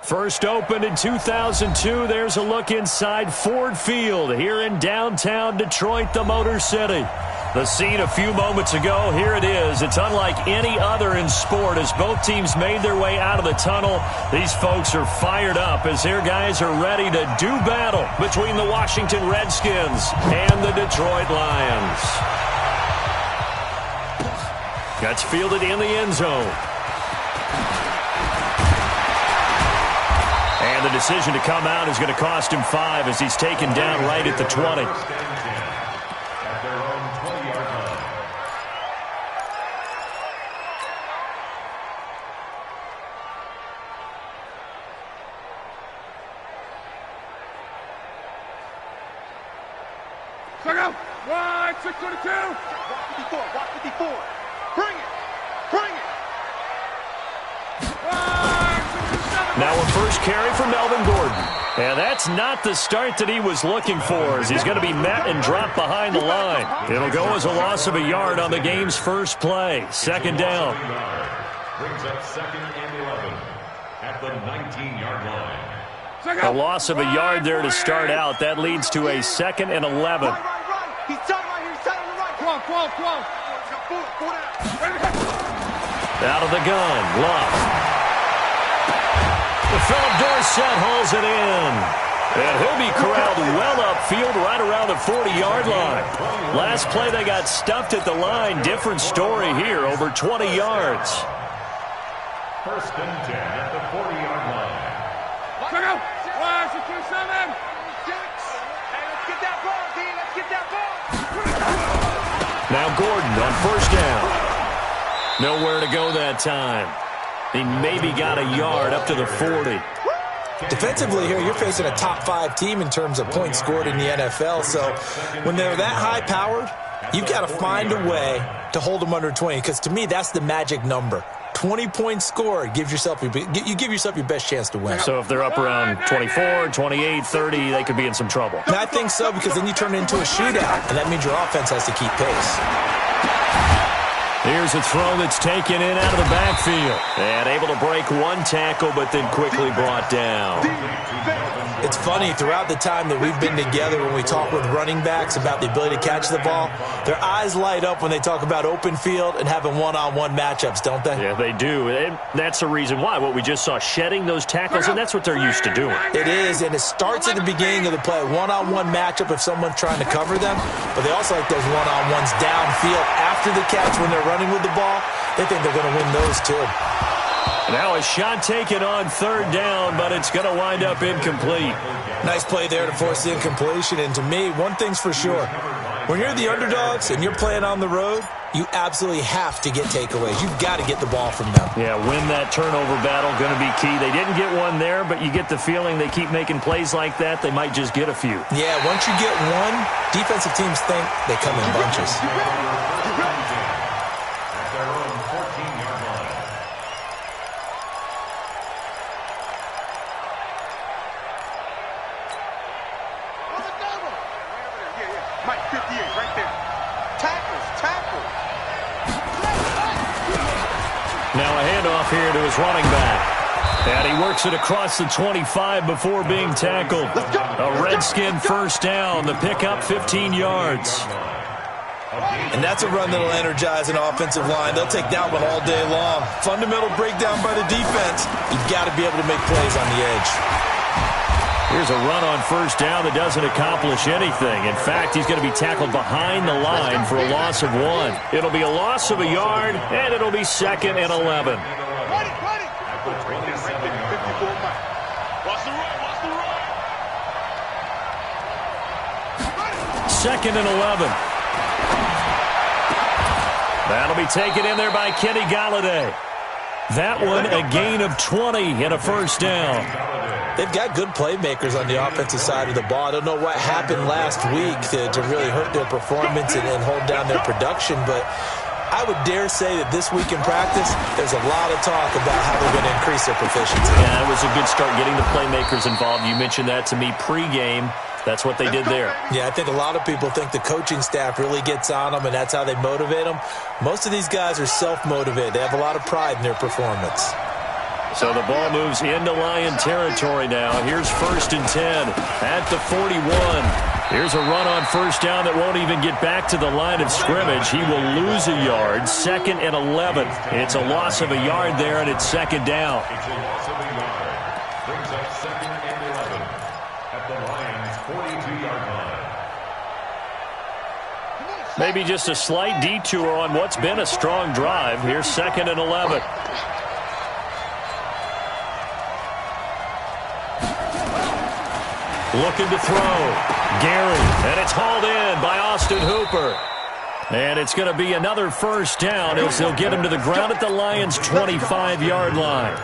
First opened in 2002, there's a look inside Ford Field here in downtown Detroit, the Motor City. The scene a few moments ago, here it is. It's unlike any other in sport as both teams made their way out of the tunnel. These folks are fired up as their guys are ready to do battle between the Washington Redskins and the Detroit Lions. Gets fielded in the end zone. And the decision to come out is going to cost him 5 as he's taken down right at the 20. Check out. 622. Watch 54. Bring it. Bring it. Now a first carry for Melvin Gordon. And that's not the start that he was looking for as he's going to be met and dropped behind the line. It'll go as a loss of a yard on the game's first play. Second down. Brings up 2nd and 11 at the 19-yard line. A loss of a yard there to start out. That leads to a 2nd and 11. Right. He's tight right here. He's tight on the right. Come on. Out of the gun. Love. Philip Dorsett hauls it in. And he'll be corralled well upfield right around the 40-yard line. Last play they got stuffed at the line. Different story here, over 20 yards. 1st and 10 at the 40-yard line. Check out. 627. Hey, let's get that ball, D. Let's get that ball. Now Gordon on first down. Nowhere to go that time. He maybe got a yard up to the 40. Defensively here, you're facing a top 5 team in terms of points scored in the NFL. So when they're that high-powered, you've got to find a way to hold them under 20. Because to me, that's the magic number. 20 points scored, you give yourself your best chance to win. So if they're up around 24, 28, 30, they could be in some trouble. And I think so, because then you turn it into a shootout, and that means your offense has to keep pace. Here's a throw that's taken in out of the backfield. And able to break one tackle, but then quickly brought down. It's funny, throughout the time that we've been together, when we talk with running backs about the ability to catch the ball, their eyes light up when they talk about open field and having one-on-one matchups, don't they? Yeah, they do. And that's the reason why. What we just saw, shedding those tackles, and that's what they're used to doing. It is, and it starts at the beginning of the play. One-on-one matchup if someone's trying to cover them, but they also like those one-on-ones downfield after the catch when they're running with the ball. They think they're going to win those too. Now a shot taken on 3rd down, but it's going to wind up incomplete. Nice play there to force the incompletion. And to me, one thing's for sure. When you're the underdogs and you're playing on the road, you absolutely have to get takeaways. You've got to get the ball from them. Yeah, win that turnover battle, going to be key. They didn't get one there, but you get the feeling they keep making plays like that, they might just get a few. Yeah, once you get one, defensive teams think they come in bunches. Here to his running back. And he works it across the 25 before being tackled. A Redskin first down. The pickup 15 yards. And that's a run that'll energize an offensive line. They'll take that one all day long. Fundamental breakdown by the defense. You've got to be able to make plays on the edge. Here's a run on first down that doesn't accomplish anything. In fact, he's going to be tackled behind the line for a loss of 1. It'll be a loss of a yard, and it'll be 2nd and 11. Second and 11. That'll be taken in there by Kenny Golladay. That one a gain of 20 and a first down. They've got good playmakers on the offensive side of the ball. I don't know what happened last week to really hurt their performance and hold down their production, but I would dare say that this week in practice, there's a lot of talk about how they're going to increase their proficiency. Yeah, it was a good start getting the playmakers involved. You mentioned that to me pregame. That's what they did there. Yeah, I think a lot of people think the coaching staff really gets on them, and that's how they motivate them. Most of these guys are self-motivated. They have a lot of pride in their performance. So the ball moves into Lion territory now. Here's 1st and 10 at the 41. Here's a run on 1st down that won't even get back to the line of scrimmage. He will lose a yard. 2nd and 11. It's a loss of a yard there, and it's 2nd down. It's a loss of a yard. Brings up 2nd and 11 at the Lions' 42-yard line. Maybe just a slight detour on what's been a strong drive. Here's 2nd and 11. Looking to throw. Gary. And it's hauled in by Austin Hooper. And it's going to be another 1st down as they'll get him to the ground at the Lions' 25-yard line.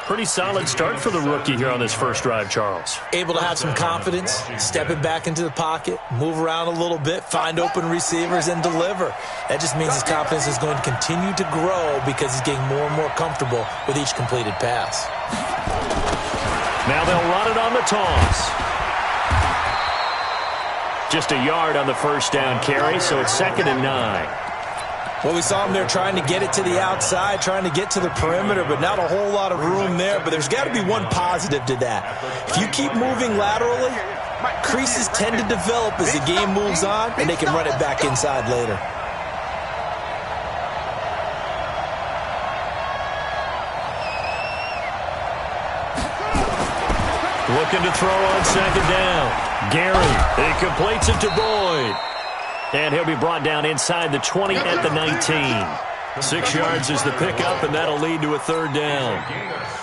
Pretty solid start for the rookie here on this first drive, Charles. Able to have some confidence, stepping back into the pocket, move around a little bit, find open receivers, and deliver. That just means his confidence is going to continue to grow because he's getting more and more comfortable with each completed pass. Now they'll run it on the toss. Just a yard on the 1st down carry, so it's 2nd and 9. Well, we saw him there trying to get it to the outside, trying to get to the perimeter, but not a whole lot of room there. But there's got to be one positive to that. If you keep moving laterally, creases tend to develop as the game moves on, and they can run it back inside later. Looking to throw on 2nd down. Gary, he completes it to Boyd. And he'll be brought down inside the 20 at the 19. 6 yards is the pickup, and that'll lead to a 3rd down.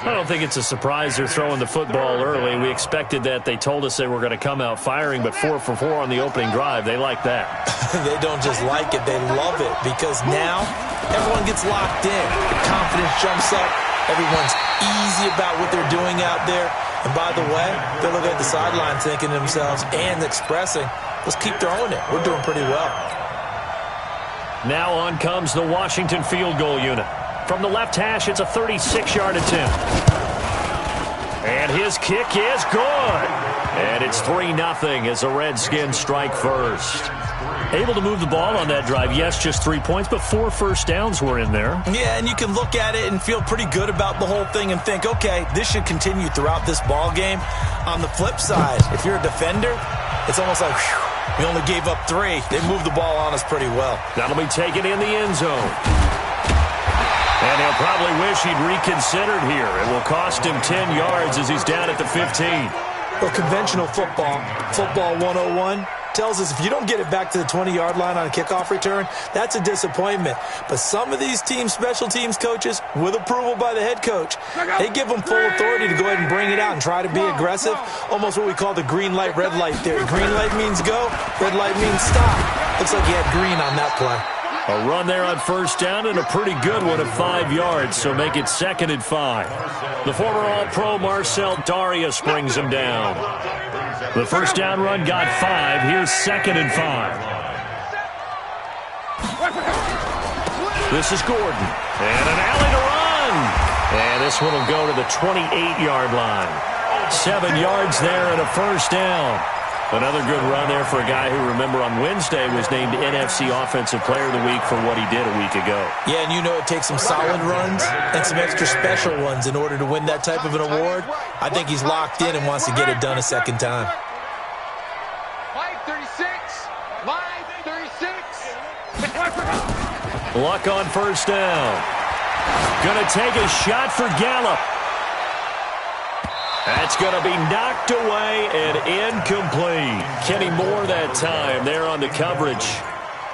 I don't think it's a surprise they're throwing the football early. We expected that. They told us they were going to come out firing, but 4 for 4 on the opening drive. They like that. They don't just like it. They love it because now everyone gets locked in. The confidence jumps up. Everyone's easy about what they're doing out there. And by the way, they're looking at the sideline thinking to themselves and expressing, let's keep throwing it. We're doing pretty well. Now on comes the Washington field goal unit. From the left hash, it's a 36-yard attempt. And his kick is good. And it's 3-0 as the Redskins strike first. Able to move the ball on that drive. Yes, just 3 points, but 4 first downs were in there. Yeah, and you can look at it and feel pretty good about the whole thing and think, okay, this should continue throughout this ball game. On the flip side, if you're a defender, it's almost like, whew, we only gave up 3. They moved the ball on us pretty well. That'll be taken in the end zone. And he'll probably wish he'd reconsidered here. It will cost him 10 yards as he's down at the 15. Well, conventional football 101, tells us if you don't get it back to the 20-yard line on a kickoff return, that's a disappointment. But some of these special teams coaches, with approval by the head coach, they give them full authority to go ahead and bring it out and try to be aggressive, almost what we call the green light, red light theory. Green light means go, red light means stop. Looks like he had green on that play. A run there on 1st down and a pretty good one of 5 yards, so make it 2nd and 5. The former All-Pro Marcel Darius brings him down. The 1st down run got 5. Here's 2nd and 5. This is Gordon. And an alley to run. And this one will go to the 28-yard line. 7 yards there and a 1st down. Another good run there for a guy who, remember, on Wednesday was named NFC Offensive Player of the Week for what he did a week ago. Yeah, and you know it takes some solid runs and some extra special ones in order to win that type of an award. I think he's locked in and wants to get it done a second time. Line 36. Line 36. Luck on 1st down. Gonna take a shot for Gallup. That's going to be knocked away and incomplete. Kenny Moore that time there on the coverage.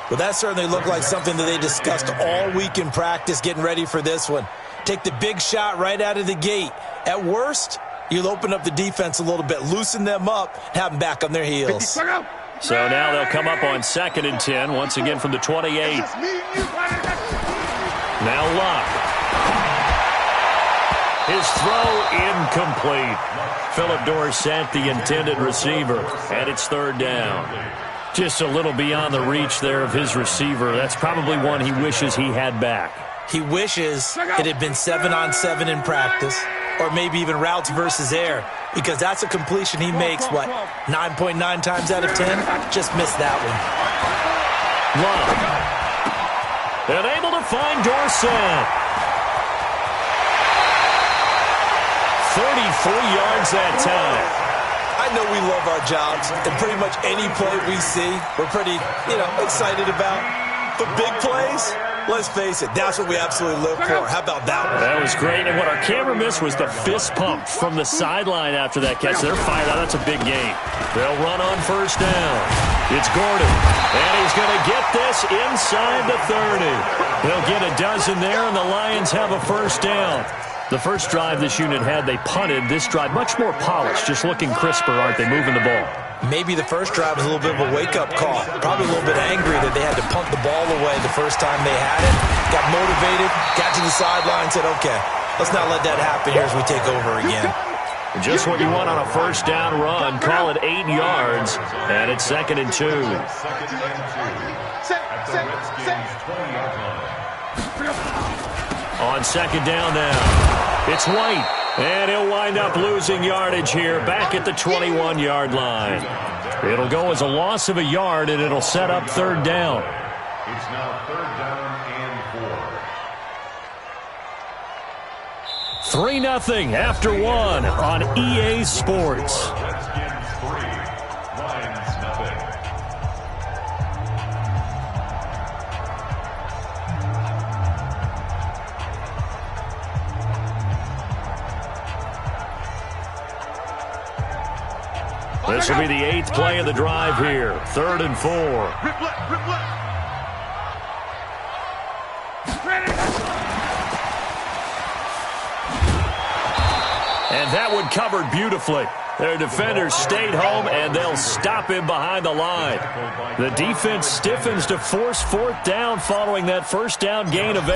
Well, that certainly looked like something that they discussed all week in practice getting ready for this one. Take the big shot right out of the gate. At worst, you'll open up the defense a little bit, loosen them up, have them back on their heels. So now they'll come up on 2nd and 10, once again from the 28. Now Luck. His throw incomplete. Philip Dorsett, the intended receiver, and it's 3rd down. Just a little beyond the reach there of his receiver. That's probably one he wishes he had back. He wishes it had been 7-on-7 in practice, or maybe even routes versus air, because that's a completion he makes, 9.9 times out of 10? Just missed that one. Love. And able to find Dorsett. 33 yards that time. I know we love our jobs, and pretty much any play we see, we're pretty, excited about. But big plays, let's face it, that's what we absolutely live for. How about that one? That was great, and what our camera missed was the fist pump from the sideline after that catch. They're fired out. That's a big gain. They'll run on first down. It's Gordon, and he's going to get this inside the 30. They'll get a dozen there, and the Lions have a first down. The first drive this unit had, they punted. This drive, much more polished, just looking crisper, aren't they, moving the ball? Maybe the first drive was a little bit of a wake-up call. Probably a little bit angry that they had to punt the ball away the first time they had it. Got motivated, got to the sideline, said, okay, let's not let that happen here as we take over again. Just what you want on a first down run. Call it 8 yards, and it's 2nd and 2. On second down now, it's White, and he'll wind up losing yardage here back at the 21-yard line. It'll go as a loss of a yard, and it'll set up third down. It's now 3rd down and 4. 3-0 after 1 on EA Sports. Redskins 3, Lions nothing. This will be the 8th play of the drive here. 3rd and 4. Rip left. And that one covered beautifully. Their defenders stayed home, and they'll stop him behind the line. The defense stiffens to force 4th down following that first down gain of 8.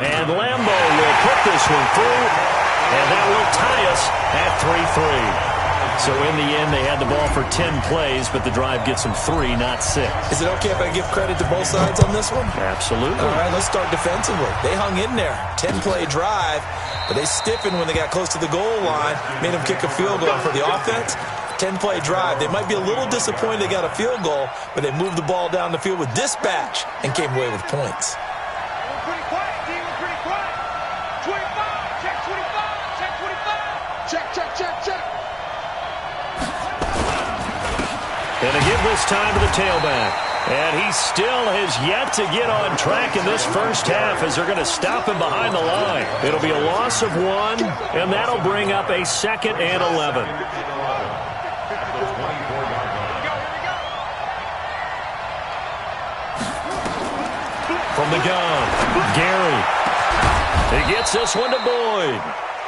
And Lambo will put this one through, and that will tie us at 3-3. So in the end, they had the ball for 10 plays, but the drive gets them 3, not 6. Is it okay if I give credit to both sides on this one? Absolutely. All right, let's start defensively. They hung in there. 10-play drive, but they stiffened when they got close to the goal line, made them kick a field goal. For the offense, 10-play drive. They might be a little disappointed they got a field goal, but they moved the ball down the field with dispatch and came away with points. Pretty quiet, D. We're pretty quiet. 25. Check 25. Check 25. Check. Going to give this time to the tailback. And he still has yet to get on track in this first half as they're going to stop him behind the line. It'll be a loss of 1, and that'll bring up a 2nd and 11. From the gun, Gary. He gets this one to Boyd.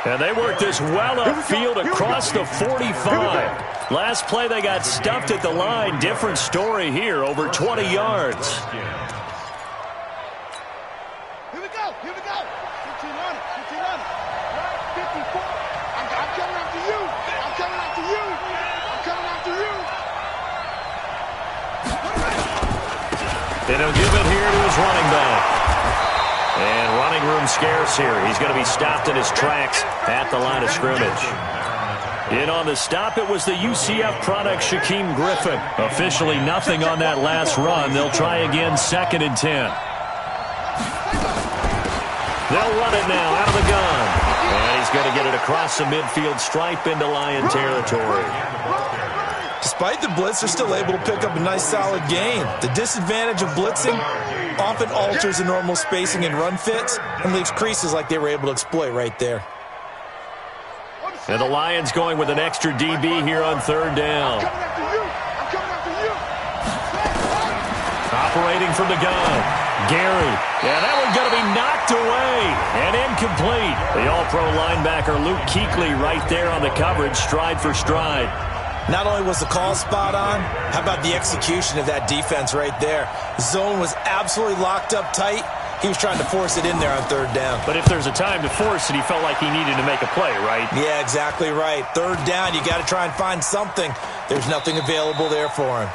And they work this well upfield across the 45. Last play, they got stuffed at the line. Different story here, over 20 yards. Here we go. Continue on it. 54. I'm coming after you. And he'll give it here to his running back. And running room scarce here. He's going to be stopped in his tracks at the line of scrimmage. In on the stop, it was the UCF product, Shaquem Griffin. Officially nothing on that last run. They'll try again, 2nd and 10. They'll run it now out of the gun. And he's going to get it across the midfield stripe into Lion territory. Despite the blitz, they're still able to pick up a nice, solid gain. The disadvantage of blitzing often alters the normal spacing and run fits and leaves creases like they were able to exploit right there. And the Lions going with an extra DB here on 3rd down. I'm coming after you. Operating from the gun, Gary. Yeah, that one's going to be knocked away and incomplete. The all-pro linebacker Luke Kuechly right there on the coverage, stride for stride. Not only was the call spot on, how about the execution of that defense right there? Zone was absolutely locked up tight. He was trying to force it in there on 3rd down. But if there's a time to force it, he felt like he needed to make a play, right? Yeah, exactly right. 3rd down, you got to try and find something. There's nothing available there for him.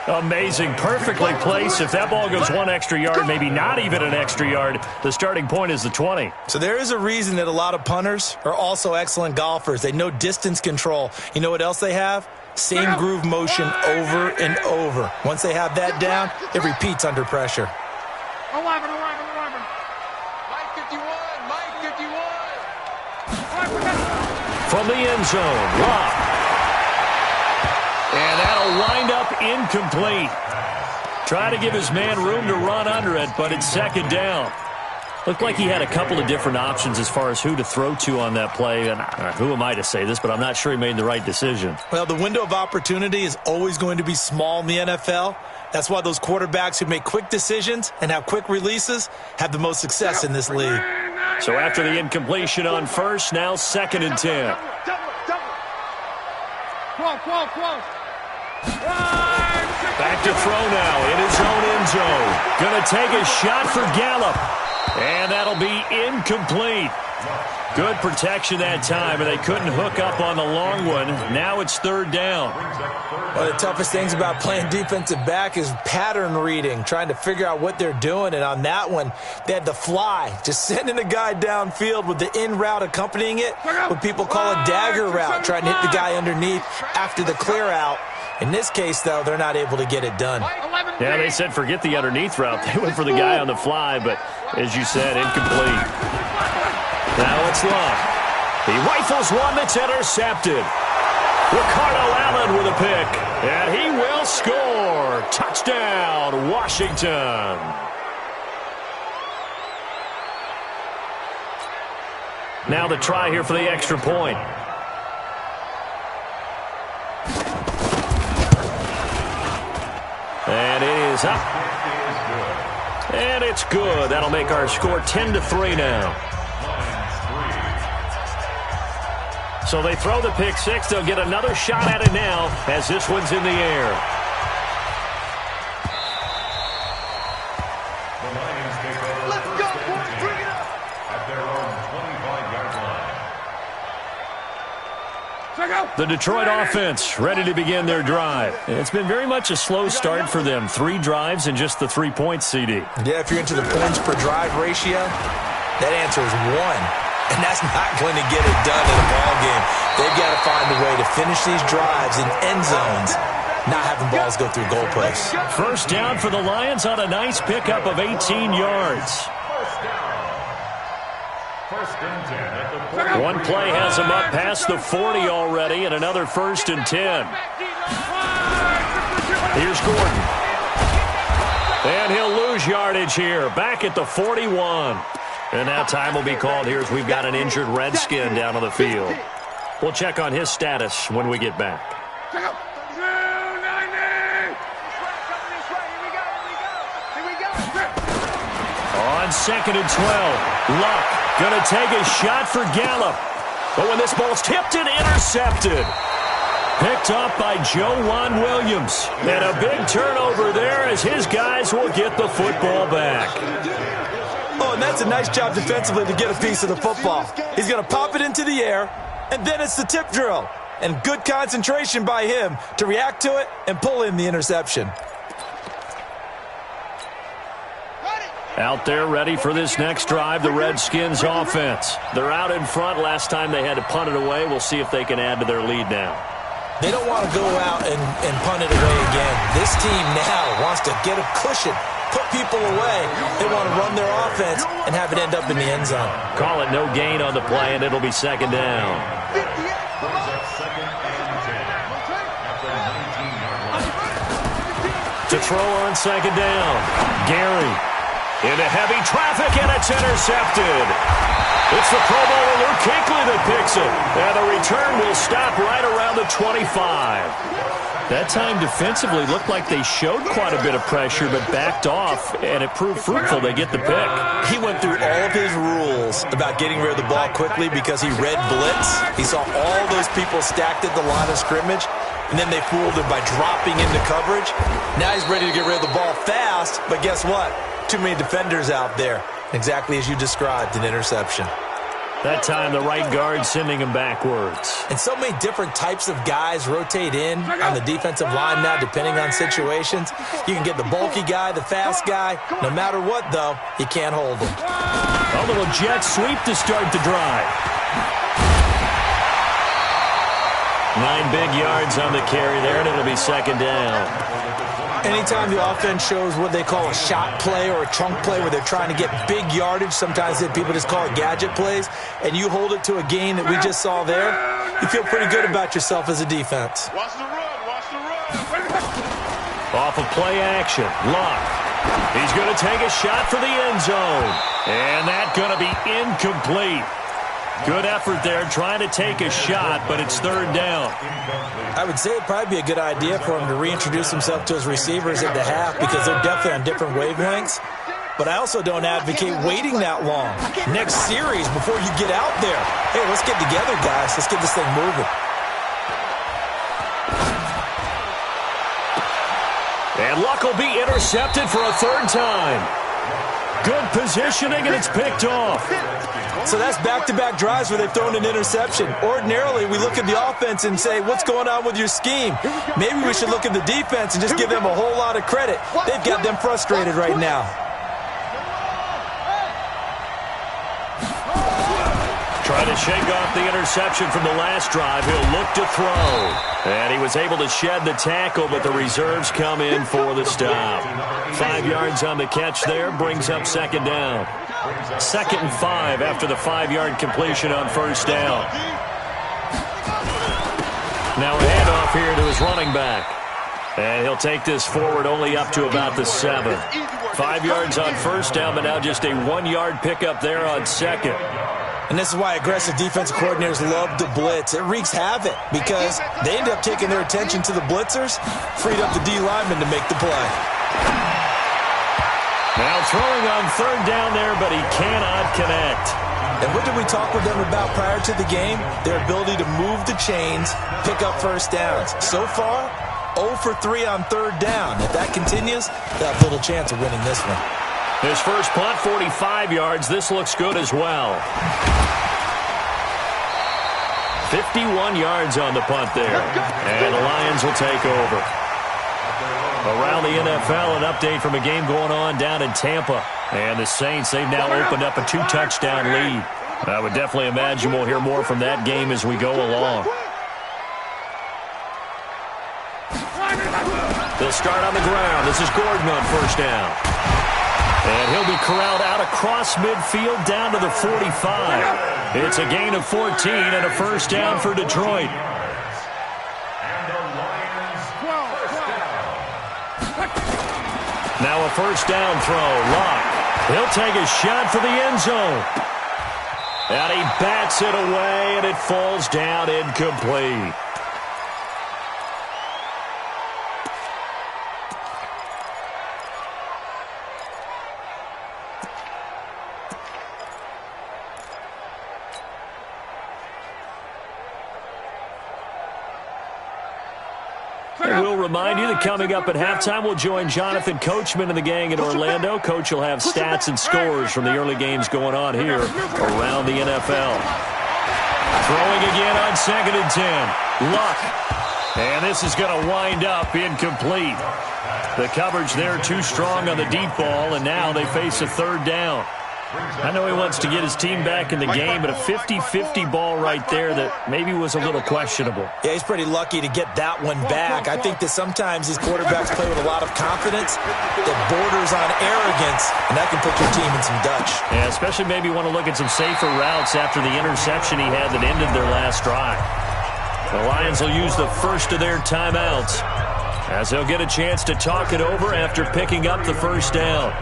Amazing. Perfectly placed. If that ball goes 1 extra yard, maybe not even an extra yard, the starting point is the 20. So there is a reason that a lot of punters are also excellent golfers. They know distance control. You know what else they have? Same groove motion over and over. Once they have that down, it repeats under pressure. 11. Mike 51, Mike 51. From the end zone, Love. And that'll wind up incomplete. Try to give his man room to run under it, but it's second down. Looked like he had a couple of different options as far as who to throw to on that play. And who am I to say this, but I'm not sure he made the right decision. Well, the window of opportunity is always going to be small in the NFL. That's why those quarterbacks who make quick decisions and have quick releases have the most success in this league. So after the incompletion on first, now 2nd and 10. Back to throw now in his own end zone. Going to take a shot for Gallup. And that'll be incomplete. Good protection that time, and they couldn't hook up on the long one. Now it's 3rd down. One of the toughest things about playing defensive back is pattern reading, trying to figure out what they're doing. And on that one, they had the fly, just sending a guy downfield with the in route accompanying it, what people call a dagger route, trying to hit the guy underneath after the clear out. In this case, though, they're not able to get it done. Yeah, they said forget the underneath route. They went for the guy on the fly, but as you said, incomplete. Now it's Love. He rifles one that's intercepted. Ricardo Allen with a pick, and he will score. Touchdown, Washington. Now the try here for the extra point. And it is up. And it's good. That'll make our score 10-3 now. So they throw the pick six. They'll get another shot at it now as this one's in the air. Let's go, boys. Bring it up. At their own 25-yard line. The Detroit offense ready to begin their drive. It's been very much a slow start for them. 3 drives and just the 3 points, CD. Yeah, if you're into the points per drive ratio, that answer is 1. And that's not going to get it done in a ball game. They've got to find a way to finish these drives in end zones, not having balls go through goalposts. First down for the Lions on a nice pickup of 18 yards. First and 10 at the 40. One play has him up past the 40 already, and another 1st and 10. Here's Gordon. And he'll lose yardage here, back at the 41. And now time will be called here as we've got an injured Redskin down on the field. We'll check on his status when we get back. On 2nd and 12, Luck going to take a shot for Gallup. But when this ball's tipped and intercepted. Picked up by Joejuan Williams. And a big turnover there as his guys will get the football back. Oh, and that's a nice job defensively to get a piece of the football. He's going to pop it into the air, and then it's the tip drill. And good concentration by him to react to it and pull in the interception. Out there ready for this next drive, the Redskins offense. They're out in front. Last time they had to punt it away. We'll see if they can add to their lead now. They don't want to go out and punt it away again. This team now wants to get a cushion, put people away. They want to run their offense and have it end up in the end zone. Call it no gain on the play, and it'll be 2nd down. To throw on 2nd down. Gary into heavy traffic, and it's intercepted. It's the Pro Bowler Luke Kuechly that picks it. And the return will stop right around the 25. That time defensively looked like they showed quite a bit of pressure but backed off, and it proved fruitful. They get the pick. He went through all of his rules about getting rid of the ball quickly because he read blitz. He saw all those people stacked at the line of scrimmage, and then they fooled him by dropping into coverage. Now he's ready to get rid of the ball fast, but guess what? Too many defenders out there. Exactly as you described, an interception. That time the right guard sending him backwards. And so many different types of guys rotate in on the defensive line now, depending on situations. You can get the bulky guy, the fast guy. No matter what, though, you can't hold him. A little jet sweep to start the drive. 9 big yards on the carry there, and it'll be 2nd down. Anytime the offense shows what they call a shot play or a chunk play where they're trying to get big yardage, sometimes people just call it gadget plays, and you hold it to a gain that we just saw there, you feel pretty good about yourself as a defense. Watch the run, watch the run. Off of play action, Luck. He's going to take a shot for the end zone. And that's going to be incomplete. Good effort there trying to take a shot, but it's third down. I would say it'd probably be a good idea for him to reintroduce himself to his receivers at the half because they're definitely on different wavelengths. But I also don't advocate waiting that long. Next series before you get out there. Hey, let's get together, guys. Let's get this thing moving. And Luck will be intercepted for a third time. Good positioning, and it's picked off. So that's back-to-back drives where they've thrown an interception. Ordinarily, we look at the offense and say, what's going on with your scheme? Maybe we should look at the defense and just give them a whole lot of credit. They've got them frustrated right now. Trying to shake off the interception from the last drive. He'll look to throw. And he was able to shed the tackle, but the reserves come in for the stop. 5 yards on the catch there, brings up second down. 2nd and 5 after the 5-yard completion on first down. Now a handoff here to his running back. And he'll take this forward only up to about the 7. 5 yards on first down, but now just a 1-yard pickup there on second. And this is why aggressive defensive coordinators love to blitz. It wreaks havoc because they end up taking their attention to the blitzers, freed up the D lineman to make the play. Now throwing on third down there, but he cannot connect. And what did we talk with them about prior to the game? Their ability to move the chains, pick up first downs. So far, 0 for 3 on third down. If that continues, they'll have little chance of winning this one. His first punt, 45 yards. This looks good as well. 51 yards on the punt there. And the Lions will take over. Around the NFL, an update from a game going on down in Tampa. And the Saints, they've now opened up a 2-touchdown lead. I would definitely imagine we'll hear more from that game as we go along. They'll start on the ground. This is Gordon on first down. And he'll be corralled out across midfield down to the 45. It's a gain of 14 and a first down for Detroit. Now a first down throw. Luck. He'll take a shot for the end zone. And he bats it away, and it falls down incomplete. We'll remind you that coming up at halftime, we'll join Jonathan Coachman and the gang in Orlando. Coach will have stats and scores from the early games going on here around the NFL. Throwing again on 2nd and 10. Luck. And this is going to wind up incomplete. The coverage there too strong on the deep ball, and now they face a third down. I know he wants to get his team back in the game, but a 50-50 ball right there that maybe was a little questionable. Yeah, he's pretty lucky to get that one back. I think that sometimes these quarterbacks play with a lot of confidence that borders on arrogance, and that can put your team in some Dutch. Yeah, especially maybe want to look at some safer routes after the interception he had that ended their last drive. The Lions will use the first of their timeouts as they'll get a chance to talk it over after picking up the first down.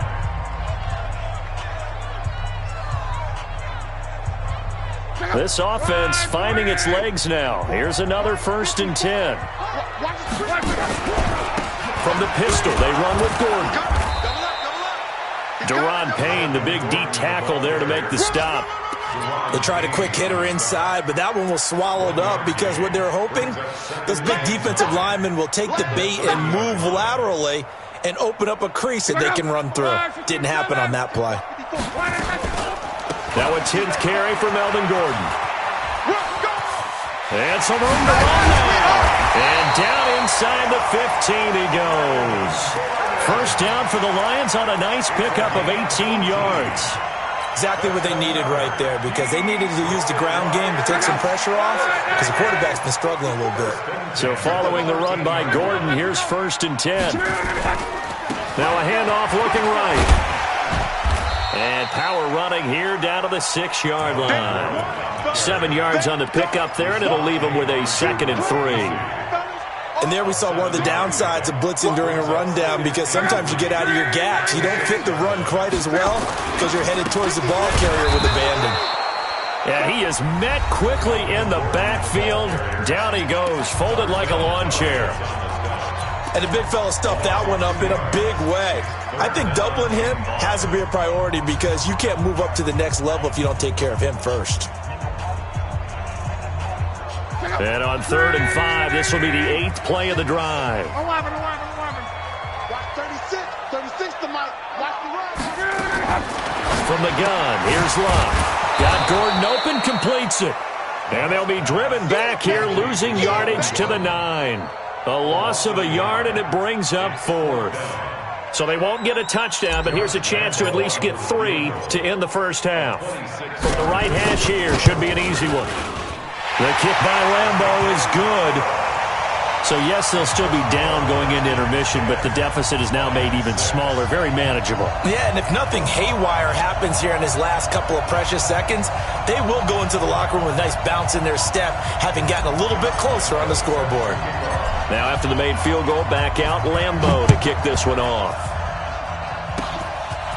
This offense finding its legs now. Here's another 1st and 10. From the pistol, they run with Gordon. Deron Payne, the big D tackle there to make the stop. They tried a quick hitter inside, but that one was swallowed up because what they're hoping, those big defensive linemen will take the bait and move laterally and open up a crease that they can run through. Didn't happen on that play. Now a 10th carry for Melvin Gordon. And some room to run now. And down inside the 15 he goes. First down for the Lions on a nice pickup of 18 yards. Exactly what they needed right there, because they needed to use the ground game to take some pressure off, because the quarterback's been struggling a little bit. So following the run by Gordon, here's 1st and 10. Now a handoff looking right. And power running here down to the 6-yard line. 7 yards on the pickup there, and it'll leave them with a 2nd and 3. And there we saw one of the downsides of blitzing during a rundown, because sometimes you get out of your gaps. You don't fit the run quite as well because you're headed towards the ball carrier with abandon. Yeah, he is met quickly in the backfield. Down he goes, folded like a lawn chair. And the big fella stuffed that one up in a big way. I think doubling him has to be a priority, because you can't move up to the next level if you don't take care of him first. And on 3rd and 5, this will be the 8th play of the drive. 11. Watch 36 to Mike. Watch the run. From the gun, here's Love. Got Gordon open, completes it. And they'll be driven back here, losing yardage to the 9. A loss of a yard, and it brings up 4th. So they won't get a touchdown, but here's a chance to at least get 3 to end the first half. From the right hash here, should be an easy one. The kick by Lambeau is good. So, yes, they'll still be down going into intermission, but the deficit is now made even smaller, very manageable. Yeah, and if nothing haywire happens here in his last couple of precious seconds, they will go into the locker room with a nice bounce in their step, having gotten a little bit closer on the scoreboard. Now, after the made field goal, back out Lambeau to kick this one off.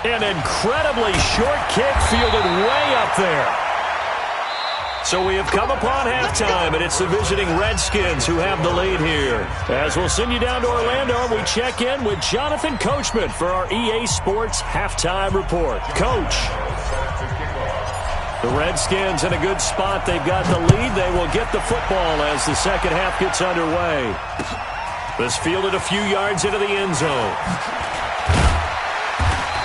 An incredibly short kick fielded way up there. So we have come upon halftime, and it's the visiting Redskins who have the lead here. As we'll send you down to Orlando, we check in with Jonathan Coachman for our EA Sports Halftime Report. Coach. The Redskins in a good spot. They've got the lead. They will get the football as the second half gets underway. This fielded a few yards into the end zone.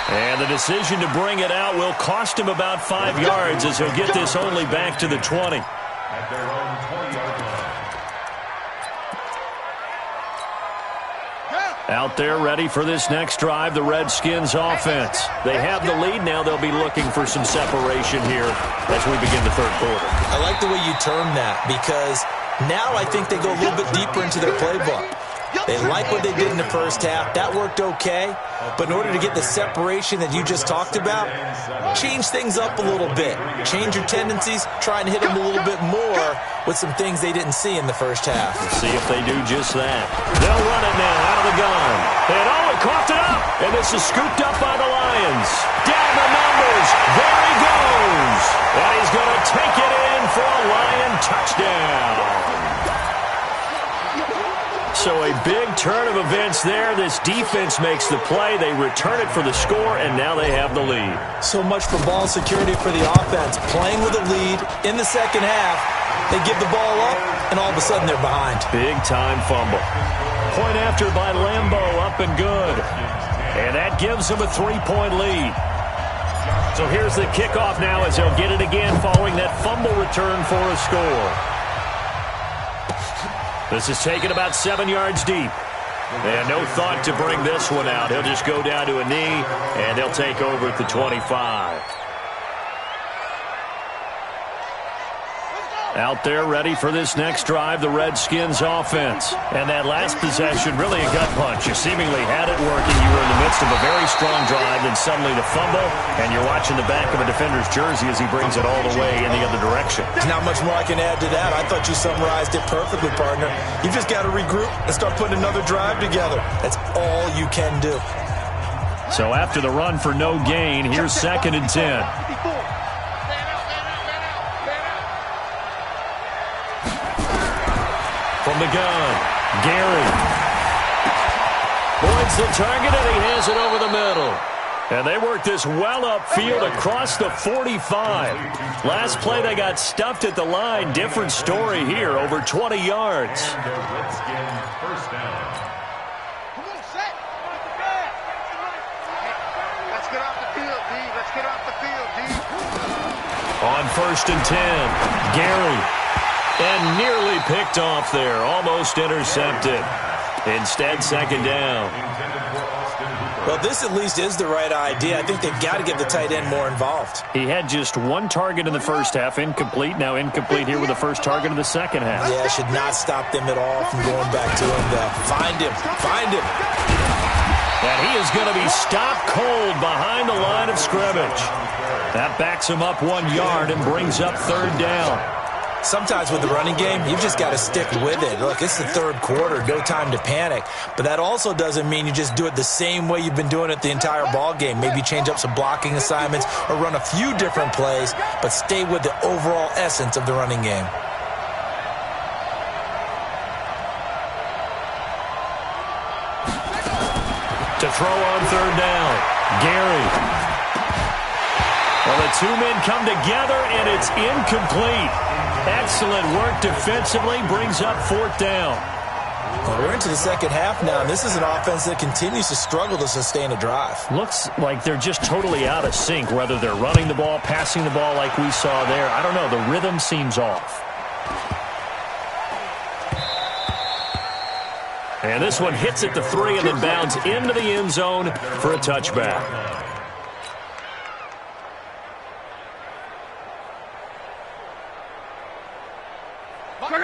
And the decision to bring it out will cost him about 5 yards, as he'll get this only back to the 20. At their own 20-yard line. Out there ready for this next drive, the Redskins offense. They have the lead now. They'll be looking for some separation here as we begin the third quarter. I like the way you term that, because now I think they go a little bit deeper into their playbook. They like what they did in the first half. That worked okay. But in order to get the separation that you just talked about, change things up a little bit. Change your tendencies. Try and hit them a little bit more with some things they didn't see in the first half. Let's see if they do just that. They'll run it now out of the gun. And it coughed it up. And this is scooped up by the Lions. Down the numbers. There he goes. And he's going to take it in for a Lion touchdown. So a big turn of events there. This defense makes the play. They return it for the score, and now they have the lead. So much for ball security for the offense. Playing with a lead in the second half, they give the ball up, and all of a sudden they're behind. Big-time fumble. Point after by Lambeau, up and good. And that gives them a 3-point lead. So here's the kickoff now as they'll get it again following that fumble return for a score. This is taken about 7 yards deep. And no thought to bring this one out. He'll just go down to a knee, and they'll take over at the 25. Out there ready for this next drive, the Redskins offense. And that last possession, really a gut punch. You seemingly had it working. You were in the midst of a very strong drive, then suddenly the fumble, and you're watching the back of a defender's jersey as he brings it all the way in the other direction. There's not much more I can add to that. I thought you summarized it perfectly, partner. You just got to regroup and start putting another drive together. That's all you can do. So after the run for no gain, here's 2nd and 10. From the gun, Gary. Points the target, and he has it over the middle. And they work this well upfield across the 45. Last play, they got stuffed at the line. Different story here, over 20 yards. And a Redskin first down. Come on, set. Let's get off the field, D. Let's get off the field, D. On 1st and 10, Gary. And nearly picked off there, almost intercepted. Instead, 2nd down. Intended for Austin Hooper. Well, this at least is the right idea. I think they've got to get the tight end more involved. He had just one target in the first half, incomplete. Now incomplete here with the first target of the second half. Yeah, should not stop them at all from going back to him, though. Find him. Find him. And he is going to be stopped cold behind the line of scrimmage. That backs him up 1 yard and brings up third down. Sometimes with the running game, you've just got to stick with it. Look, it's the third quarter, no time to panic. But that also doesn't mean you just do it the same way you've been doing it the entire ball game. Maybe change up some blocking assignments or run a few different plays, but stay with the overall essence of the running game. To throw on third down, Gary. Well, the two men come together, and it's incomplete. Excellent work defensively, brings up fourth down. Well, we're into the second half now, and this is an offense that continues to struggle to sustain a drive. Looks like they're just totally out of sync, whether they're running the ball, passing the ball like we saw there. I don't know. The rhythm seems off. And this one hits at the 3 and then bounds into the end zone for a touchback.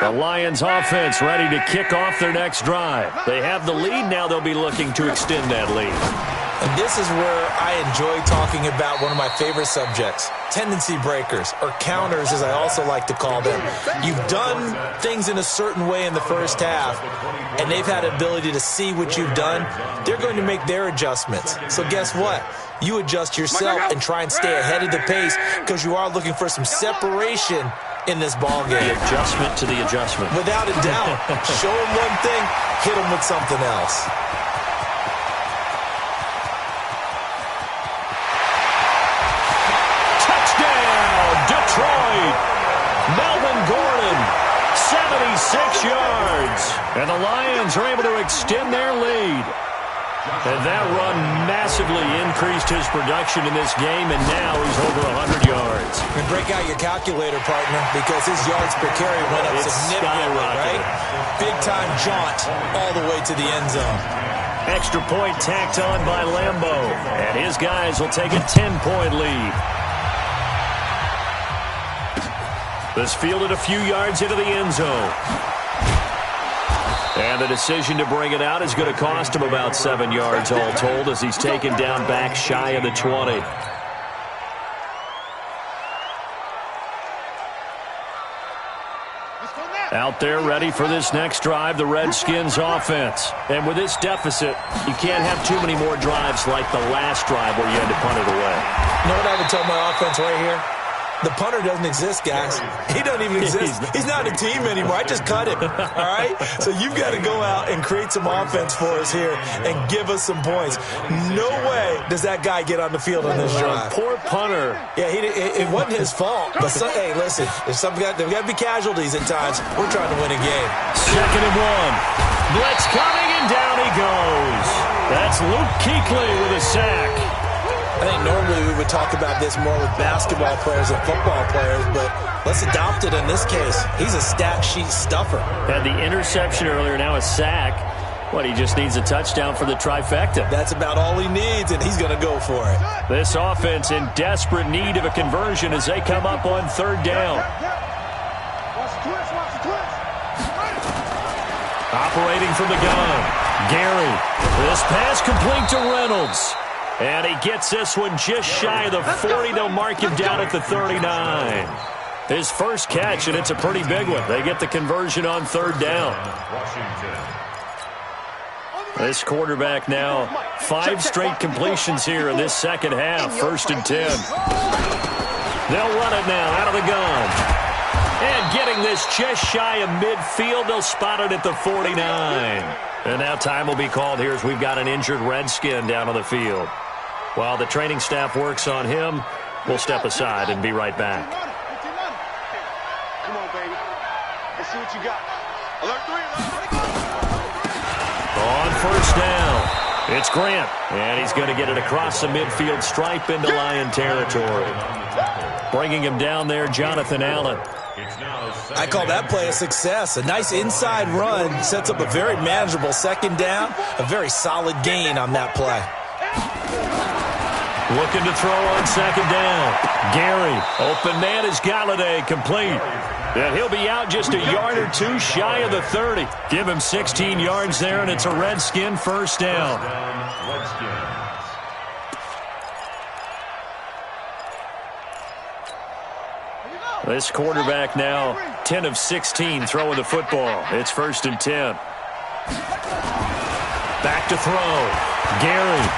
The Lions offense ready to kick off their next drive. They have the lead. Now they'll be looking to extend that lead. And this is where I enjoy talking about one of my favorite subjects, tendency breakers, or counters as I also like to call them. You've done things in a certain way in the first half, and they've had the ability to see what you've done. They're going to make their adjustments. So guess what? You adjust yourself and try and stay ahead of the pace because you are looking for some separation in this ball game. The adjustment to the adjustment. Without a doubt. Show them one thing, hit them with something else. Touchdown, Detroit! Melvin Gordon, 76 yards. And the Lions are able to extend their lead. And that run massively increased his production in this game, and now he's over 100 yards. And break out your calculator, partner, because his yards per carry went up significantly, right? Big-time jaunt all the way to the end zone. Extra point tacked on by Lambo, and his guys will take a 10-point lead. This fielded a few yards into the end zone. And the decision to bring it out is going to cost him about 7 yards all told as he's taken down back shy of the 20. Out there ready for this next drive, the Redskins offense. And with this deficit, you can't have too many more drives like the last drive where you had to punt it away. You know what I would tell my offense right here? The punter doesn't exist, guys. He doesn't even exist. He's not a team anymore. I just cut him, all right? So you've got to go out and create some offense for us here and give us some points. No way does that guy get on the field on this drive. Poor punter. Yeah, it wasn't his fault. But, hey, listen, there's got to be casualties at times. We're trying to win a game. 2nd and 1. Blitz coming, and down he goes. That's Luke Kuechly with a sack. I think normally we would talk about this more with basketball players and football players, but let's adopt it in this case. He's a stat sheet stuffer. Had the interception earlier, now a sack. What, he just needs a touchdown for the trifecta. That's about all he needs, and he's going to go for it. This offense in desperate need of a conversion as they come up on third down. Operating from the gun, Gary. This pass complete to Reynolds. And he gets this one just shy of the 40. They'll mark him down at the 39. His first catch, and it's a pretty big one. They get the conversion on third down. This quarterback now, 5 straight completions here in this second half. 1st and 10. They'll run it now out of the gun. And getting this just shy of midfield, they'll spot it at the 49. And now time will be called here as we've got an injured Redskin down on the field. While the training staff works on him, we'll step aside and be right back. Come on, baby. Let's see what you got. Alert 3. On first down, it's Grant. And he's going to get it across the midfield stripe into Lion territory. Bringing him down there, Jonathan Allen. I call that play a success. A nice inside run sets up a very manageable second down. A very solid gain on that play. Looking to throw on second down. Gary, open man is Galladay, complete. And he'll be out just a yard or two shy of the 30. Give him 16 yards there, and it's a Redskin first down. This quarterback now 10 of 16 throwing the football. It's 1st and 10. Back to throw. Gary.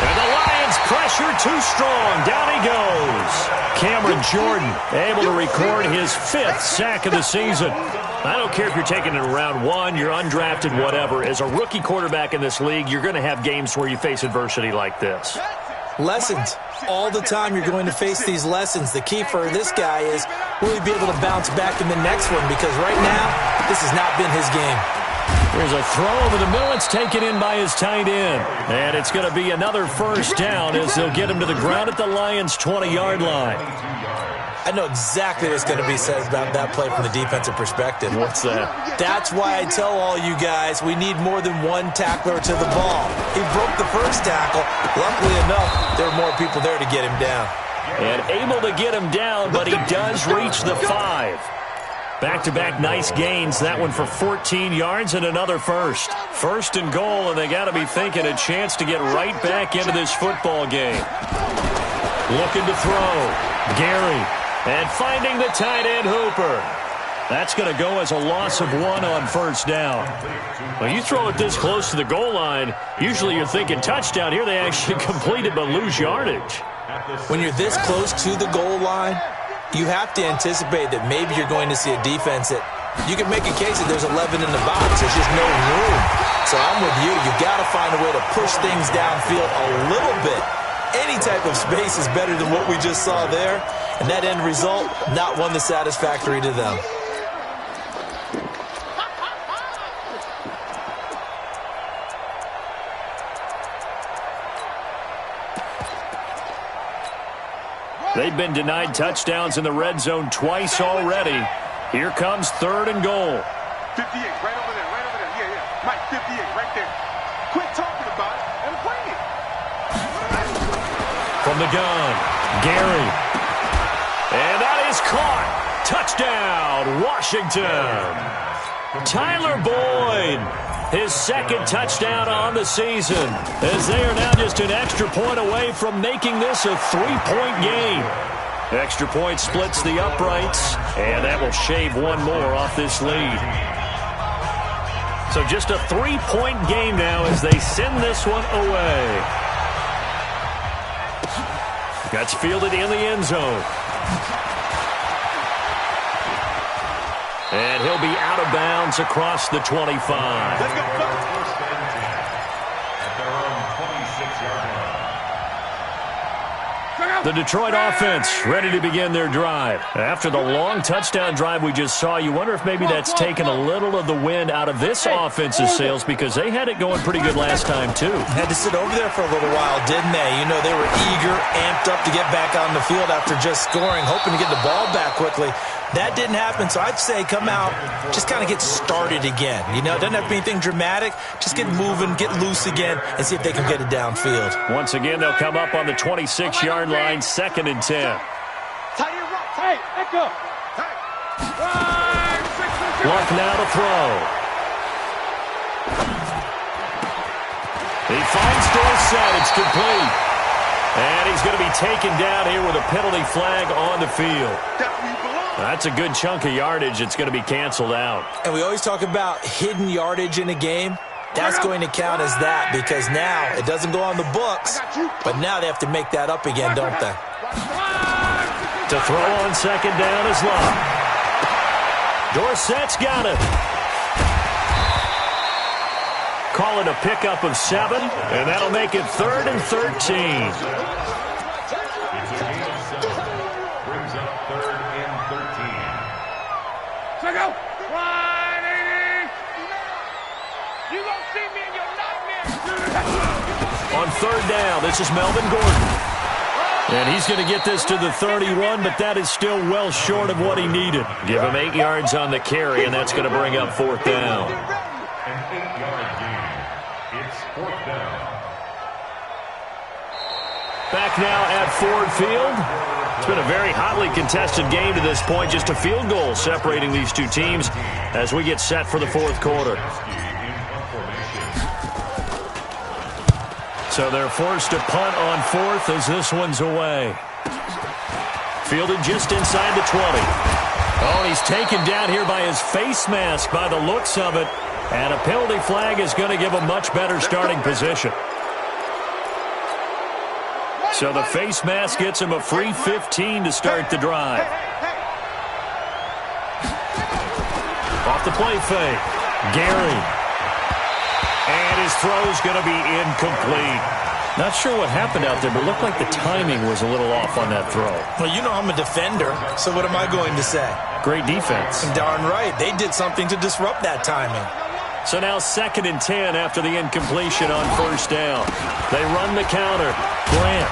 And the Lions pressure too strong. Down he goes. Cameron Jordan able to record his 5th sack of the season. I don't care if you're taking it in round 1, you're undrafted, whatever. As a rookie quarterback in this league, you're going to have games where you face adversity like this. Lessons. All the time you're going to face these lessons. The key for this guy is will he be able to bounce back in the next one? Because right now, this has not been his game. There's a throw over the middle. It's taken in by his tight end. And it's going to be another first down as they'll get him to the ground at the Lions' 20-yard line. I know exactly what's going to be said about that play from the defensive perspective. What's that? That's why I tell all you guys we need more than one tackler to the ball. He broke the first tackle. Luckily enough, there were more people there to get him down. And able to get him down, but he does reach the 5. Back-to-back nice gains. That one for 14 yards and another first. 1st and goal, and they got to be thinking a chance to get right back into this football game. Looking to throw. Gary. And finding the tight end Hooper. That's going to go as a loss of 1 on 1st down. When you throw it this close to the goal line, usually you're thinking touchdown. Here they actually complete it but lose yardage. When you're this close to the goal line, you have to anticipate that maybe you're going to see a defense that you can make a case that there's 11 in the box. There's just no room. So I'm with you. You've got to find a way to push things downfield a little bit. Any type of space is better than what we just saw there. And that end result, not one that's satisfactory to them. They've been denied touchdowns in the red zone twice already. Here comes 3rd and goal. 58, right over there, right over there. Yeah. Mike, 58, right there. Quit talking about it and play it. From the gun, Gary. And that is caught. Touchdown, Washington. Tyler Boyd. His 2nd touchdown on the season, as they are now just an extra point away from making this a 3-point game. Extra point splits the uprights, and that will shave 1 more off this lead. So just a 3-point game now as they send this one away. That's fielded in the end zone. And he'll be out of bounds across the 25. Let's go. First and 10 at their own 26-yard line. The Detroit offense ready to begin their drive. After the long touchdown drive we just saw, you wonder if maybe that's taken a little of the wind out of this offense's sails because they had it going pretty good last time too. Had to sit over there for a little while, didn't they? You know, they were eager, amped up to get back on the field after just scoring, hoping to get the ball back quickly. That didn't happen, so I'd say come out, just kind of get started again. You know, it doesn't have to be anything dramatic. Just get moving, get loose again, and see if they can get it downfield. Once again, they'll come up on the 26-yard line, 2nd and 10. Hey, let go. Luck now to throw. He finds Dorsett. It's complete. And he's going to be taken down here with a penalty flag on the field. That's a good chunk of yardage. It's going to be canceled out. And we always talk about hidden yardage in a game. That's going to count as that because now it doesn't go on the books, but now they have to make that up again, don't they? To throw on 2nd down is Luck. Dorsett's got it. Call it a pickup of 7, and that'll make it 3rd and 13. Check out. 180. You gonna see me in your nightmares. On 3rd down, this is Melvin Gordon. And he's going to get this to the 31, but that is still well short of what he needed. Give him 8 yards on the carry, and that's going to bring up 4th down. An 8-yard gain. It's 4th down. back now at Ford Field. It's been a very hotly contested game to this point. Just a field goal separating these two teams as we get set for the fourth quarter. So they're forced to punt on fourth as this one's away. Fielded just inside the 20. Oh, he's taken down here by his face mask by the looks of it. And a penalty flag is going to give a much better starting position. So the face mask gets him a free 15 to start the drive. Off the play fake. Gary. And his throw's going to be incomplete. Not sure what happened out there, but it looked like the timing was a little off on that throw. Well, you know I'm a defender, so what am I going to say? Great defense. Darn right. They did something to disrupt that timing. So now 2nd and 10 after the incompletion on first down. They run the counter. Grant.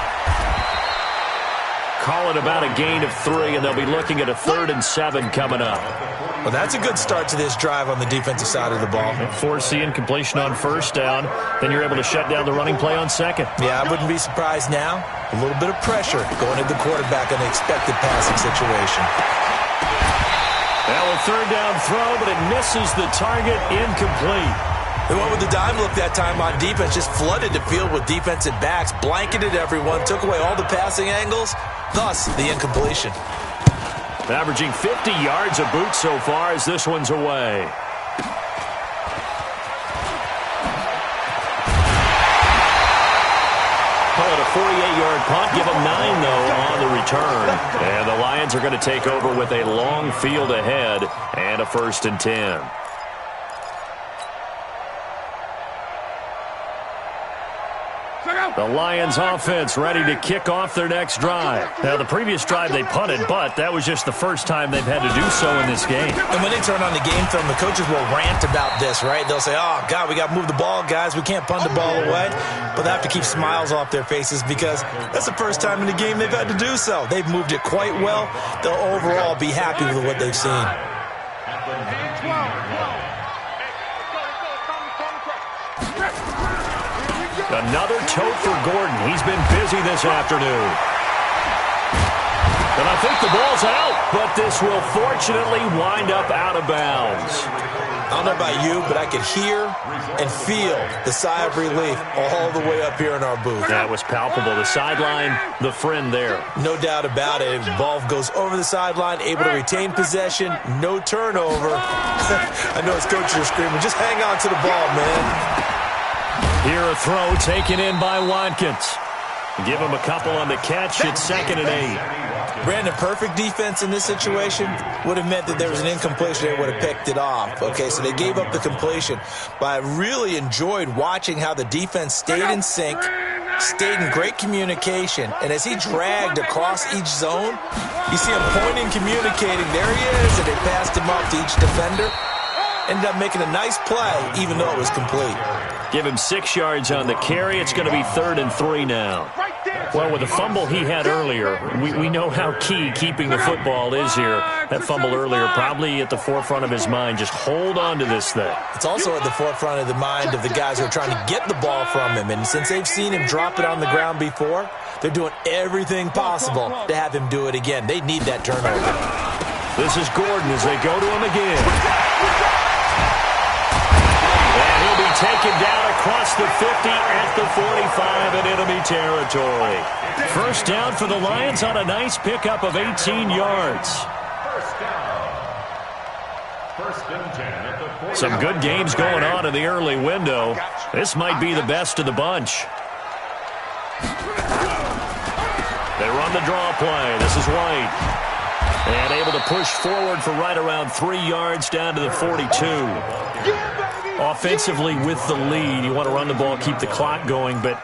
Call it about a gain of 3, and they'll be looking at a 3rd and 7 coming up. Well, that's a good start to this drive on the defensive side of the ball. Force the incompletion on first down. Then you're able to shut down the running play on second. Yeah, I wouldn't be surprised now. A little bit of pressure going at the quarterback on the expected passing situation. Now a 3rd down throw, but it misses the target, incomplete. They went with the dime look that time on defense, just flooded the field with defensive backs, blanketed everyone, took away all the passing angles, thus the incompletion. Averaging 50 yards a boot so far as this one's away. Call it a 48-yard punt. Give them 9, though, on the return. And the Lions are going to take over with a long field ahead and a 1st and 10. The Lions offense ready to kick off their next drive. Now, the previous drive they punted, but that was just the first time they've had to do so in this game. And when they turn on the game film, the coaches will rant about this, right? They'll say, oh, God, we got to move the ball, guys. We can't punt the ball away. But they have to keep smiles off their faces because that's the first time in the game they've had to do so. They've moved it quite well. They'll overall be happy with what they've seen. Another tote for Gordon. He's been busy this afternoon. And I think the ball's out, but this will fortunately wind up out of bounds. I don't know about you, but I could hear and feel the sigh of relief all the way up here in our booth. That was palpable. The sideline, the friend there. No doubt about it. The ball goes over the sideline, able to retain possession, no turnover. I know his coaches are screaming, just hang on to the ball, man. Here a throw taken in by Watkins. Give him a couple on the catch. It's 2nd and 8. Brandon, perfect defense in this situation would have meant that there was an incompletion. They would have picked it off. Okay, so they gave up the completion. But I really enjoyed watching how the defense stayed in sync, stayed in great communication. And as he dragged across each zone, you see him pointing, communicating. There he is, and they passed him off to each defender. Ended up making a nice play, even though it was complete. Give him 6 yards on the carry. It's going to be 3rd and 3 now. Well, with the fumble he had earlier, we know how key keeping the football is here. That fumble earlier probably at the forefront of his mind. Just hold on to this thing. It's also at the forefront of the mind of the guys who are trying to get the ball from him. And since they've seen him drop it on the ground before, they're doing everything possible to have him do it again. They need that turnover. This is Gordon as they go to him again. And he'll be taken down across the 50 at the 45 in enemy territory. First down for the Lions on a nice pickup of 18 yards. Some good games going on in the early window. This might be the best of the bunch. They run the draw play. This is White. And able to push forward for right around 3 yards down to the 42. Offensively with the lead, you want to run the ball, keep the clock going, but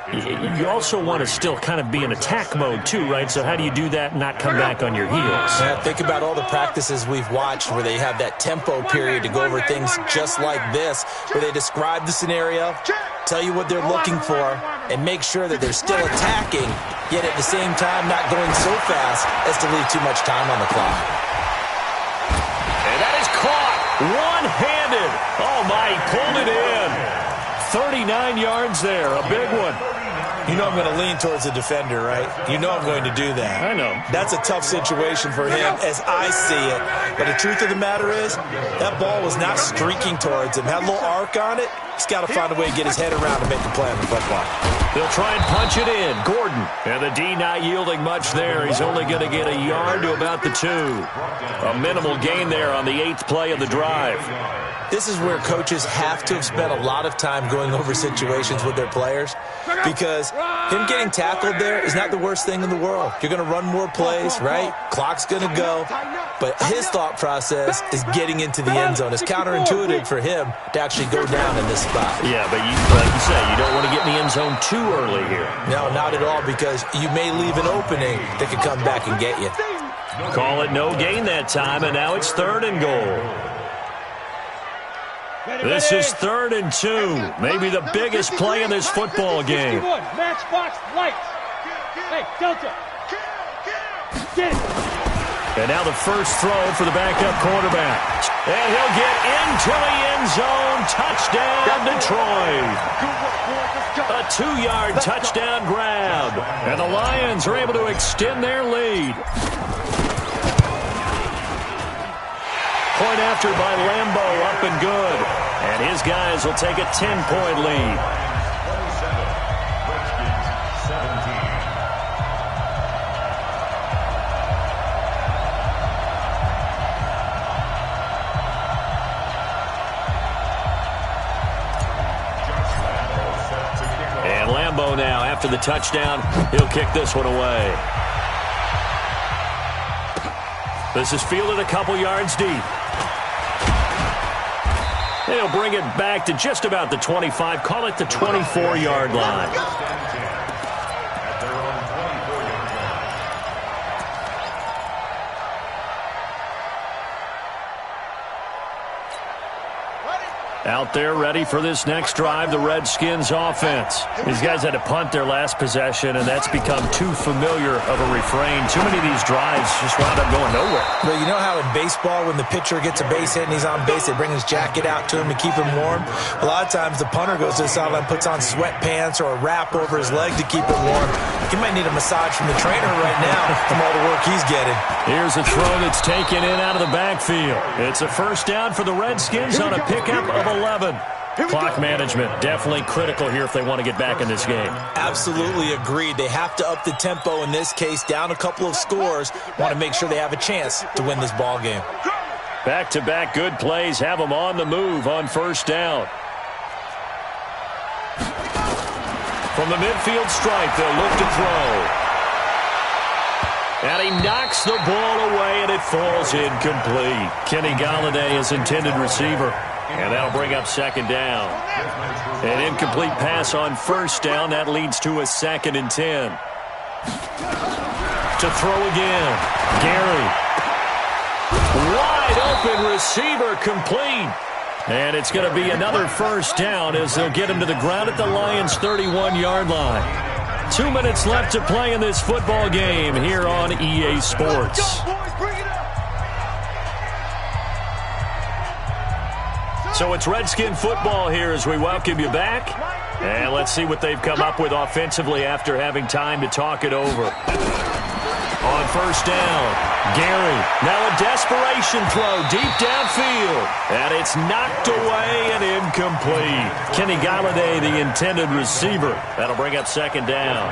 you also want to still kind of be in attack mode too, right? So how do you do that and not come back on your heels? Yeah, think about all the practices we've watched where they have that tempo period to go over things just like this, where they describe the scenario, tell you what they're looking for, and make sure that they're still attacking, yet at the same time not going so fast as to leave too much time on the clock. And that is caught one-handed. Oh, my, he pulled it in. 39 yards there, a big one. You know I'm going to lean towards the defender, right? You know I'm going to do that. I know. That's a tough situation for him as I see it. But the truth of the matter is, that ball was not streaking towards him. Had a little arc on it. He's got to find a way to get his head around and make a play on the football. They'll try and punch it in. Gordon. And the D not yielding much there. He's only going to get a yard to about the 2. A minimal gain there on the 8th play of the drive. This is where coaches have to have spent a lot of time going over situations with their players, because him getting tackled there is not the worst thing in the world. You're going to run more plays, right? Clock's going to go. But his thought process is getting into the end zone. It's counterintuitive for him to actually go down in this spot. Yeah, but like you say, you don't want to get in the end zone too early here. No, not at all, because you may leave an opening that could come back and get you. Call it no gain that time, and now it's 3rd and goal. This is 3rd and 2. Maybe the biggest play in this football game. Matchbox lights. Hey, Delta. Get it. And now the first throw for the backup quarterback. And he'll get into the end zone. Touchdown, Detroit. A 2-yard touchdown grab. And the Lions are able to extend their lead. Point after by Lambeau, up and good. And his guys will take a 10-point lead. 27, Redskins 17. And Lambeau now, after the touchdown, he'll kick this one away. This is fielded a couple yards deep. They'll bring it back to just about the 25, call it the 24-yard line. Out there ready for this next drive, the Redskins offense. These guys had to punt their last possession, and that's become too familiar of a refrain. Too many of these drives just wound up going nowhere. Well, you know how in baseball, when the pitcher gets a base hit and he's on base, they bring his jacket out to him to keep him warm? A lot of times the punter goes to the sideline, puts on sweatpants or a wrap over his leg to keep it warm. He might need a massage from the trainer right now from all the work he's getting. Here's a throw that's taken in out of the backfield. It's a first down for the Redskins on a pickup of 11. Clock management definitely critical here if they want to get back in this game. Absolutely agreed. They have to up the tempo in this case, down a couple of scores. Want to make sure they have a chance to win this ball game. Back-to-back good plays have them on the move on first down. From the midfield stripe, they'll look to throw. And he knocks the ball away, and it falls incomplete. Kenny Golladay is intended receiver. And that'll bring up second down. An incomplete pass on first down. That leads to a 2nd and 10. To throw again. Gary. Wide open receiver, complete. And it's going to be another first down as they'll get him to the ground at the Lions' 31-yard line. 2 minutes left to play in this football game here on EA Sports. So it's Redskin football here as we welcome you back. And let's see what they've come up with offensively after having time to talk it over. On first down, Gary. Now a desperation throw deep downfield. And it's knocked away and incomplete. Kenny Golladay, the intended receiver. That'll bring up second down.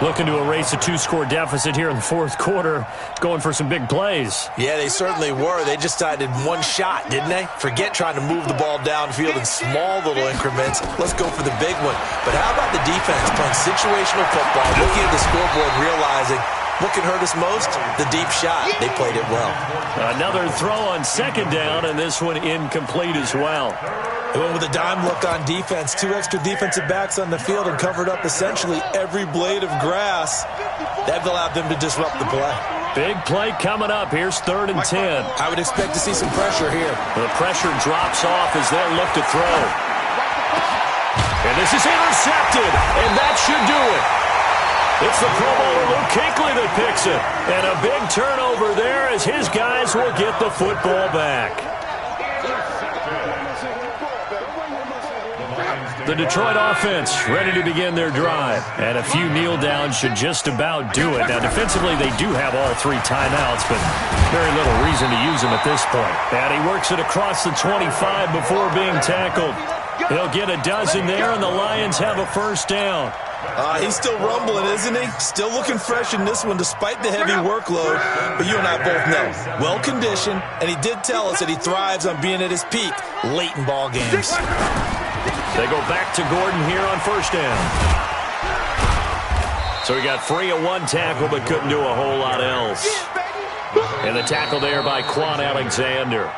Looking to erase a 2-score deficit here in the fourth quarter. Going for some big plays. Yeah, they certainly were. They just decided one shot, didn't they? Forget trying to move the ball downfield in small little increments. Let's go for the big one. But how about the defense playing situational football, looking at the scoreboard, realizing what can hurt us most? The deep shot. They played it well. Another throw on second down, and this one incomplete as well. They went with a dime look on defense. 2 extra defensive backs on the field and covered up essentially every blade of grass. That allowed them to disrupt the play. Big play coming up. Here's 3rd and 10. I would expect to see some pressure here. The pressure drops off as they'll look to throw. And this is intercepted, and that should do it. It's the Pro Bowler Luke Kuechly that picks it. And a big turnover there as his guys will get the football back. The Detroit offense ready to begin their drive. And a few kneel downs should just about do it. Now, defensively, they do have all 3 timeouts, but very little reason to use them at this point. And he works it across the 25 before being tackled. He'll get a dozen there, and the Lions have a first down. He's still rumbling, isn't he? Still looking fresh in this one despite the heavy workload. But you and I both know, well-conditioned, and he did tell us that he thrives on being at his peak late in ball games. They go back to Gordon here on first down. So he got free of 1 tackle but couldn't do a whole lot else. And the tackle there by Quan Alexander.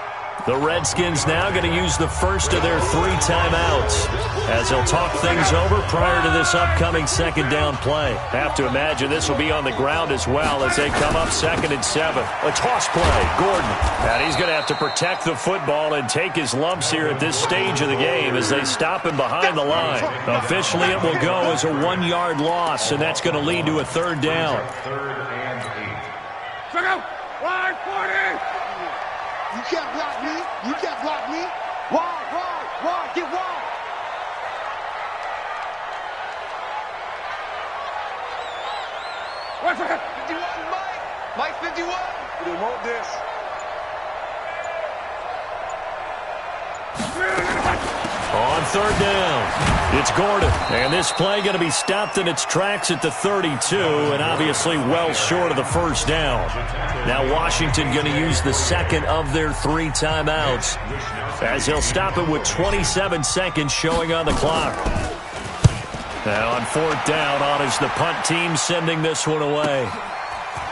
The Redskins now going to use the first of their 3 timeouts as they'll talk things over prior to this upcoming second down play. Have to imagine this will be on the ground as well as they come up 2nd and 7. A toss play, Gordon. And he's going to have to protect the football and take his lumps here at this stage of the game as they stop him behind the line. Officially, it will go as a 1-yard loss, and that's going to lead to a 3rd down. 3rd and 8. Check out. Line 40. You can't block me. You can't block me. Wide, get wide. What's that? 51, Mike. Mike 51. We want this. On 3rd down, it's Gordon. And this play going to be stopped in its tracks at the 32, and obviously well short of the first down. Now Washington going to use the 2nd of their 3 timeouts as they'll stop it with 27 seconds showing on the clock. Now on 4th down, on is the punt team sending this one away.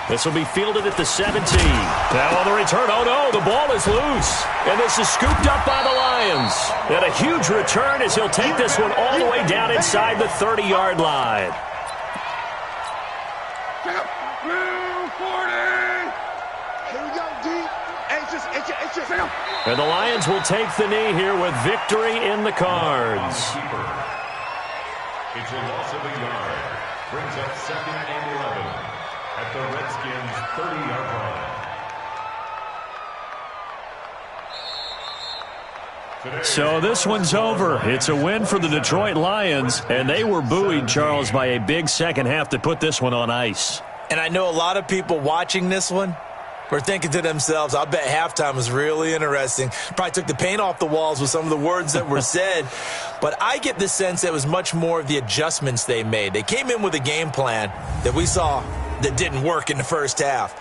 This will be fielded at the 17. Now on the return, oh no, the ball is loose. And this is scooped up by the Lions. And a huge return as he'll take this one all the way down inside the 30-yard line. Check out. Blue 40. Here we go, D. H. Check out. And the Lions will take the knee here with victory in the cards. It's a loss of a yard. Brings up 2nd and 11 at the Redskins' 30-yard line. So this one's over. It's a win for the Detroit Lions, and they were buoyed, Charles, by a big second half to put this one on ice. And I know a lot of people watching this one were thinking to themselves, I bet halftime was really interesting. Probably took the paint off the walls with some of the words that were said. But I get the sense that it was much more of the adjustments they made. They came in with a game plan that we saw that didn't work in the first half.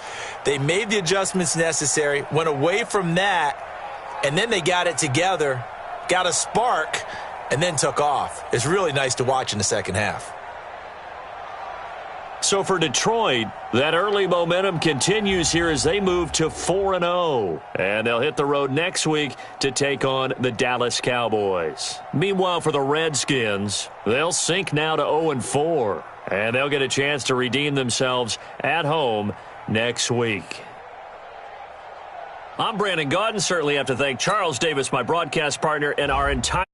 They made the adjustments necessary, went away from that, and then they got it together, got a spark, and then took off. It's really nice to watch in the second half. So for Detroit, that early momentum continues here as they move to 4-0. And they'll hit the road next week to take on the Dallas Cowboys. Meanwhile, for the Redskins, they'll sink now to 0-4. And they'll get a chance to redeem themselves at home next week. I'm Brandon Gaudin. Certainly have to thank Charles Davis, my broadcast partner, and our entire